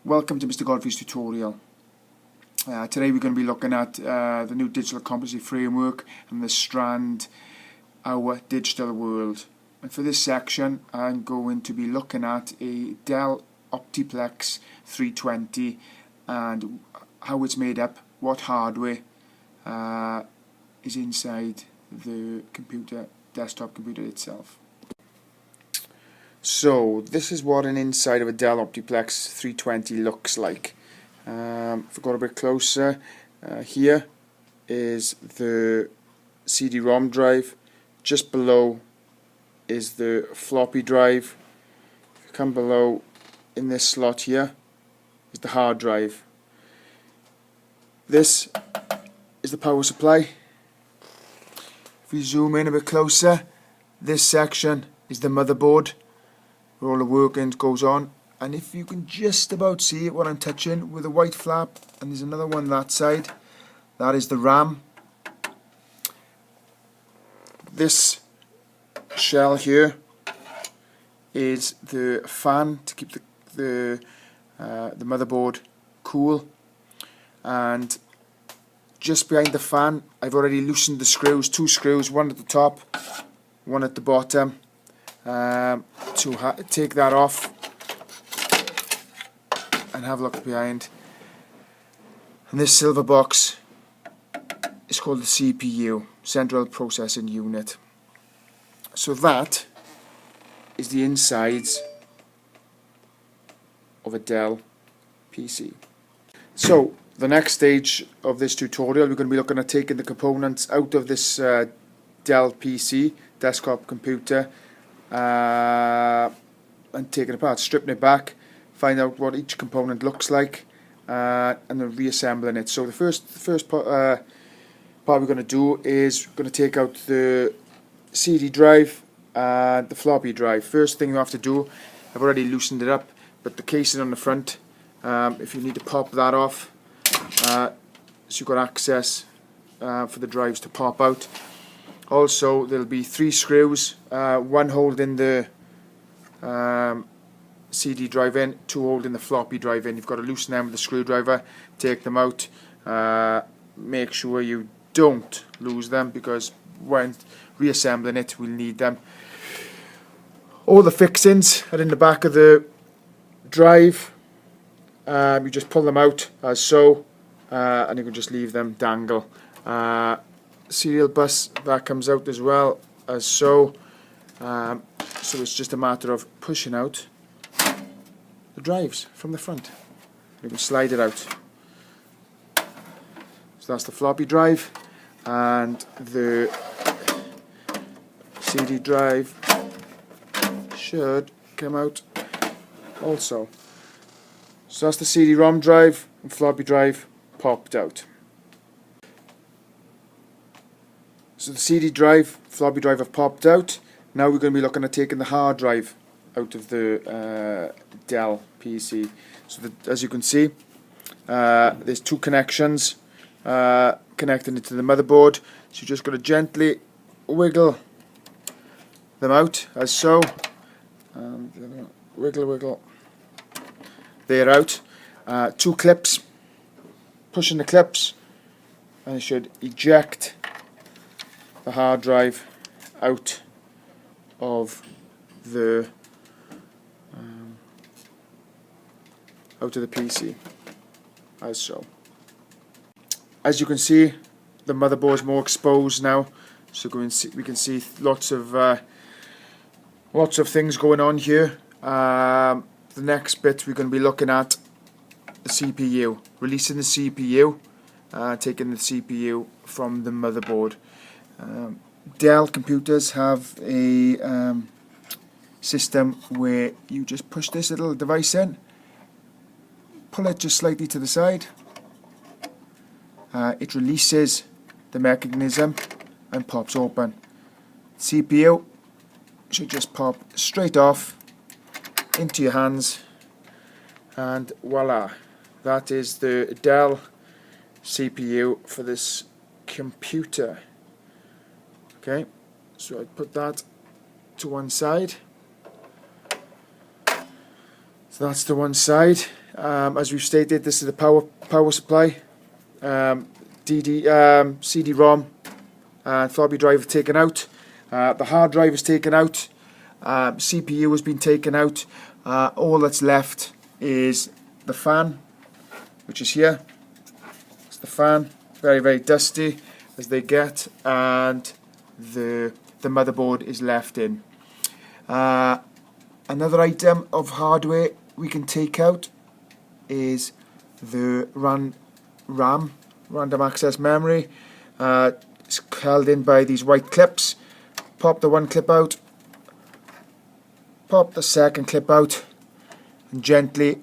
Welcome to Mr. Godfrey's tutorial. Today we're going to be looking at the new digital competency framework and the strand Our Digital World. And for this section I'm going to be looking at a Dell Optiplex 320 and how it's made up, what hardware is inside the desktop computer itself. So this is what an inside of a Dell Optiplex 320 looks like. If I go a bit closer, here is the CD-ROM drive. Just below is the floppy drive. If you come below in this slot here is the hard drive. This is the power supply. If we zoom in a bit closer, this section is the motherboard, where all the workings goes on, and if you can just about see it, what I'm touching with a white flap, and there's another one that side, that is the RAM. This shell here is the fan to keep the motherboard cool, and just behind the fan I've already loosened the screws, two screws, one at the top, one at the bottom. To take that off and have a look behind. And this silver box is called the CPU, Central Processing Unit. So that is the insides of a Dell PC. So the next stage of this tutorial, we're going to be looking at taking the components out of this Dell PC, desktop computer, and taking it apart, stripping it back, find out what each component looks like, and then reassembling it. So the first part we're going to do is we're going to take out the CD drive and the floppy drive. First thing you have to do, I've already loosened it up, but the casing on the front, if you need to pop that off, so you've got access for the drives to pop out. Also, there'll be 3 screws, one holding the CD drive in, 2 holding the floppy drive in. You've got to loosen them with a screwdriver, take them out, make sure you don't lose them, because when reassembling it we'll need them. All the fixings are in the back of the drive. You just pull them out as so, and you can just leave them dangle. Serial bus, that comes out as well as so. So it's just a matter of pushing out the drives from the front. You can slide it out. So that's the floppy drive, and the CD drive should come out also. So that's the CD-ROM drive and floppy drive popped out. So the CD drive, floppy drive have popped out. Now we're going to be looking at taking the hard drive out of the Dell PC. So as you can see, there's 2 connections connecting it to the motherboard. So you just got to gently wiggle them out as so. Wiggle. They're out. 2 clips. Pushing the clips, and it should eject the hard drive out of the PC as so. As you can see, the motherboard is more exposed now, so we can see lots of things going on here. The next bit we're going to be looking at the CPU, releasing the CPU, taking the CPU from the motherboard. Dell computers have a system where you just push this little device in, pull it just slightly to the side, it releases the mechanism and pops open. CPU should just pop straight off into your hands, and voila, that is the Dell CPU for this computer. Okay, so I put that to one side. So that's the one side. As we've stated, this is the power supply. CD-ROM and floppy drive taken out. The hard drive is taken out. CPU has been taken out. All that's left is the fan, which is here. It's the fan, very, very dusty as they get, and the motherboard is left in. Another item of hardware we can take out is the RAM, random access memory. It's held in by these white clips. Pop the one clip out, pop the second clip out, and gently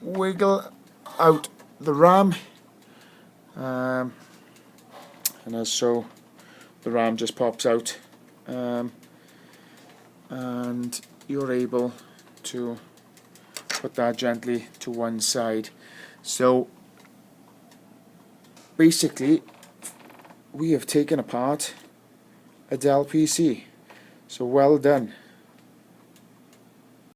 wiggle out the RAM, and as so the RAM just pops out, and you're able to put that gently to one side. So basically we have taken apart a Dell PC. So well done.